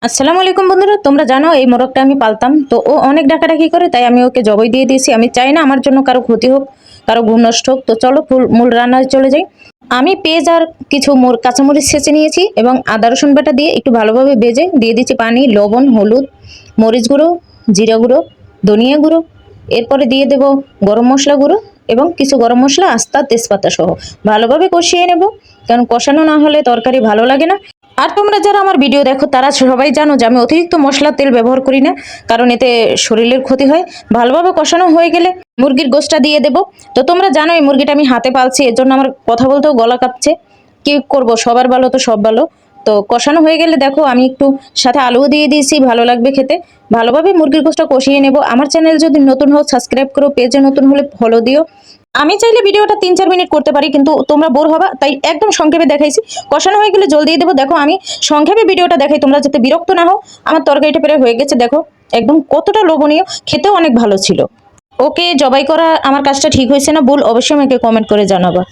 আসসালামু আলাইকুম বন্ধুরা, তোমরা জানো এই মোরগটা আমি পালতাম। তো ও অনেক ডাকাডাকি করে, তাই আমি ওকে জবাই দিয়ে দিয়েছি। আমি চাই না আমার জন্য কারো ক্ষতি হোক, কারো ঘুম নষ্ট হোক। তো চলো মূল রান্নায় চলে যাই। আমি পেঁয়াজ আর কিছু কাঁচামরিচ ছেঁচে নিয়েছি এবং আদা রসুন বাটা দিয়ে একটু ভালোভাবে ভেজে দিয়ে দিচ্ছি পানি, লবণ, হলুদ, মরিচ গুঁড়ো, জিরা গুঁড়ো, ধনিয়া গুঁড়ো। এরপরে দিয়ে দেব গরম মশলা গুঁড়ো এবং কিছু গরম মশলা, আস্তা, তেজপাতা সহ ভালোভাবে কষিয়ে নেব, কারণ কষানো না হলে তরকারি ভালো লাগে না। আর তোমরা যারা আমার ভিডিও দেখো তারা সবাই জানো যে আমি অতিরিক্ত মশলা তেল ব্যবহার করি না, কারণ এতে শরীরের ক্ষতি হয়। ভালোভাবে কষানো হয়ে গেলে মুরগির গোশটা দিয়ে দেব। তো তোমরা জানো এই মুরগিটা আমি হাতে পালছি, এর জন্য আমার কথা বলতেও গলা কাঁপছে। কি করব, সবার ভালো তো সব ভালো। তো কষানো হয়ে গেলে দেখো আমি একটু সাথে আলুও দিয়ে দিয়েছি, ভালো লাগবে খেতে। ভালোভাবে মুরগির গোশটা কষিয়ে নেব। আমার চ্যানেল যদি নতুন হও সাবস্ক্রাইব করো, পেজে নতুন হলে ফলো দিও। আমি চাইলে ভিডিওটা 3-4 মিনিট করতে পারি, কিন্তু তোমরা বোর হবা, তাই একদম সংক্ষেপে দেখাইছি। কষানো হয়ে গেলে জল দিয়ে দেবো। দেখো আমি সংক্ষেপে ভিডিওটা দেখাই, তোমরা যাতে বিরক্ত না হও। আমার তরকারিটা প্রায় হয়ে গেছে, দেখো একদম কতটা লোভনীয়, খেতেও অনেক ভালো ছিল। ওকে জবাই করা আমার কাজটা ঠিক হয়েছে না ভুল, অবশ্যই আমাকে কমেন্ট করে জানাবা।